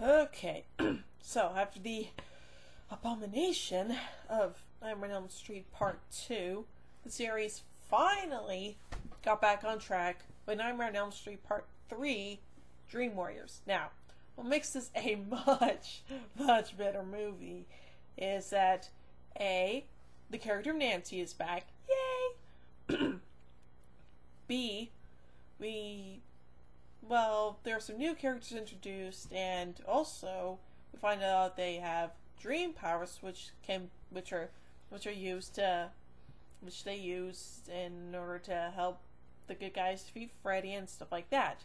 Okay, so after the abomination of Nightmare on Elm Street Part 2, the series finally got back on track with Nightmare on Elm Street Part 3, Dream Warriors. Now, what makes this a much better movie is that A, the character of Nancy is back, yay! B, there are some new characters introduced, and also we find out they have dream powers, which they use in order to help the good guys defeat Freddy and stuff like that.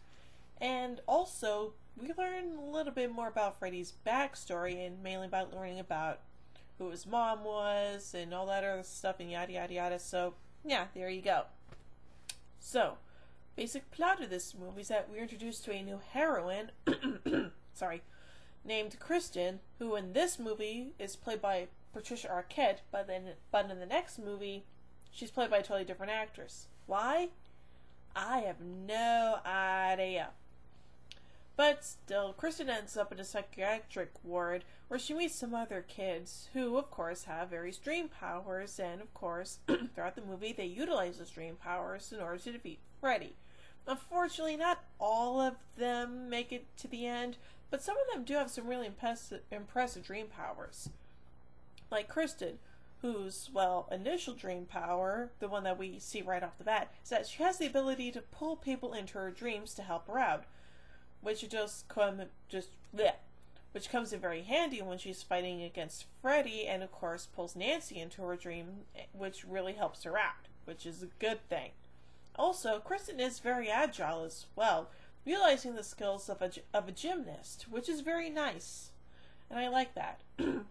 And also, we learn a little bit more about Freddy's backstory, and mainly about learning about who his mom was and all that other stuff and yada yada yada. So yeah, there you go. So, basic plot of this movie is that we're introduced to a new heroine, sorry, named Kristen, who in this movie is played by Patricia Arquette, but in the next movie, she's played by a totally different actress. Why? I have no idea. But still, Kristen ends up in a psychiatric ward where she meets some other kids who, of course, have various dream powers, and of course, throughout the movie, they utilize those dream powers in order to defeat Freddy. Unfortunately, not all of them make it to the end, but some of them do have some really impressive dream powers. Like Kristen, whose, initial dream power, the one that we see right off the bat, is that she has the ability to pull people into her dreams to help her out, which comes in very handy when she's fighting against Freddy, and of course pulls Nancy into her dream, which really helps her out, which is a good thing. Also, Kristen is very agile as well, realizing the skills of a gymnast, which is very nice, and I like that. And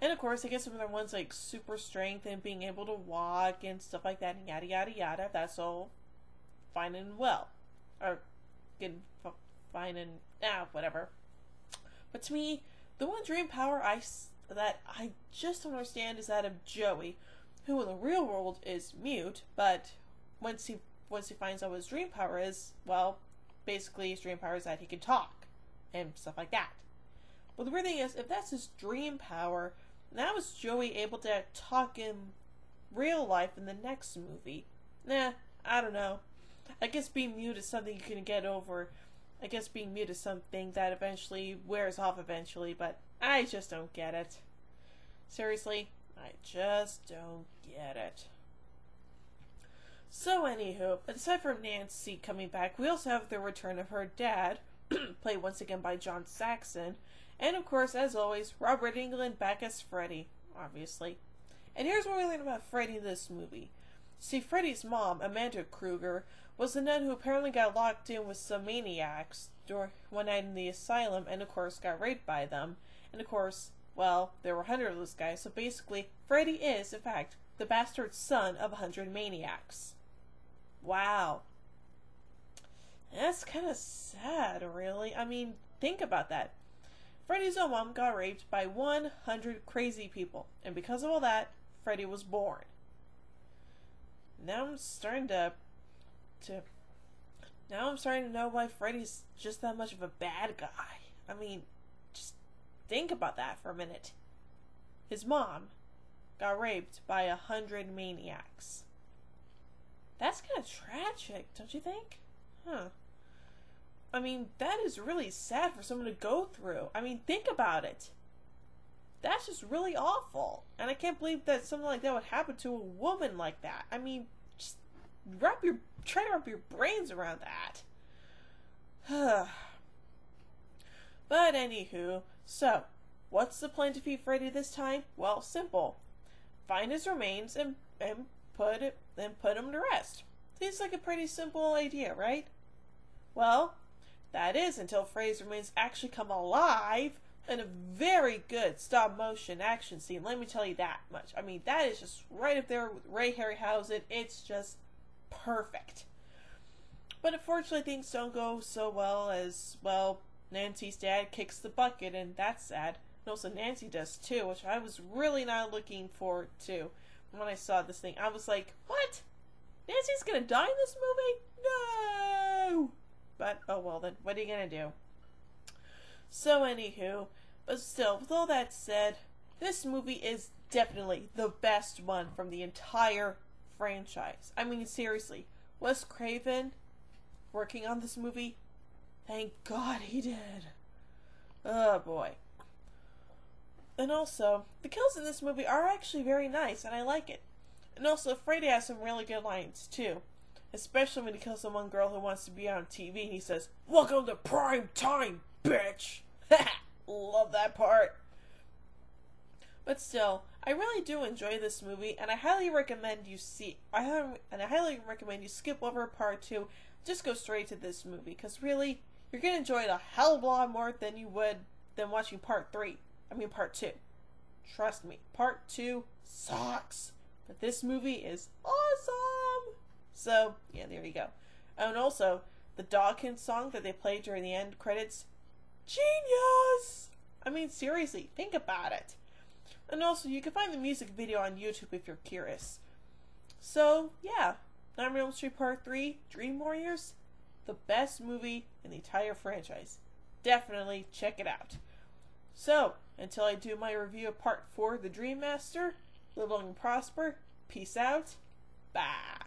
of course, I guess some of the ones like super strength and being able to walk and stuff like that, and yada yada yada, that's all fine and well. Or, fine and, whatever. But to me, the one dream power that I just don't understand is that of Joey, who in the real world is mute, but once he finds out what his dream power is, basically his dream power is that he can talk, and stuff like that. But the weird thing is, if that's his dream power, now is Joey able to talk in real life in the next movie? Nah, I don't know. I guess being mute is something you can get over. I guess being mute is something that eventually wears off eventually, but I just don't get it. Seriously, I just don't get it. So anywho, aside from Nancy coming back, we also have the return of her dad, played once again by John Saxon, and of course, as always, Robert Englund back as Freddy, obviously. And here's what we learn about Freddy in this movie. See, Freddy's mom, Amanda Kruger, was a nun who apparently got locked in with some maniacs one night in the asylum, and of course got raped by them. And of course, there were 100 of those guys, so basically, Freddy is, in fact, the bastard son of 100 maniacs. Wow. That's kind of sad, really. I mean, think about that. Freddy's own mom got raped by 100 crazy people, and because of all that, Freddy was born. Now I'm starting to know why Freddy's just that much of a bad guy. I mean, just think about that for a minute. His mom got raped by 100 maniacs. That's kind of tragic, don't you think? Huh. I mean, that is really sad for someone to go through. I mean, think about it. That's just really awful. And I can't believe that something like that would happen to a woman like that. I mean, just try to wrap your brains around that. But anywho, so, what's the plan to defeat Freddy this time? Well, simple. Find his remains and put him to rest. Seems like a pretty simple idea, right? Well, that is until Freddy's remains actually come alive in a very good stop-motion action scene. Let me tell you that much. I mean, that is just right up there with Ray Harryhausen. It's just perfect. But unfortunately, things don't go so well as, Nancy's dad kicks the bucket, and that's sad. And also Nancy does too, which I was really not looking forward to. When I saw this thing, I was like, what? Nancy's gonna die in this movie? No! But, oh well then, what are you gonna do? So anywho, but still, with all that said, this movie is definitely the best one from the entire franchise. I mean, seriously, Wes Craven working on this movie, thank God he did. Oh boy. And also, the kills in this movie are actually very nice, and I like it. And also, Freddy has some really good lines, too. Especially when he kills the one girl who wants to be on TV, and he says, "Welcome to prime time, bitch!" Love that part. But still, I really do enjoy this movie, and I highly recommend you highly recommend you skip over part 2, just go straight to this movie, because really, you're going to enjoy it a hell of a lot more than you would than watching part 2. Trust me, part 2 sucks. But this movie is awesome! So, yeah, there you go. And also, the Dawkins song that they played during the end credits, genius! I mean, seriously, think about it. And also, you can find the music video on YouTube if you're curious. So, yeah, Nightmare on Elm Street Part 3, Dream Warriors, the best movie in the entire franchise. Definitely check it out. So, until I do my review of Part 4, The Dream Master, live long and prosper, peace out, bye.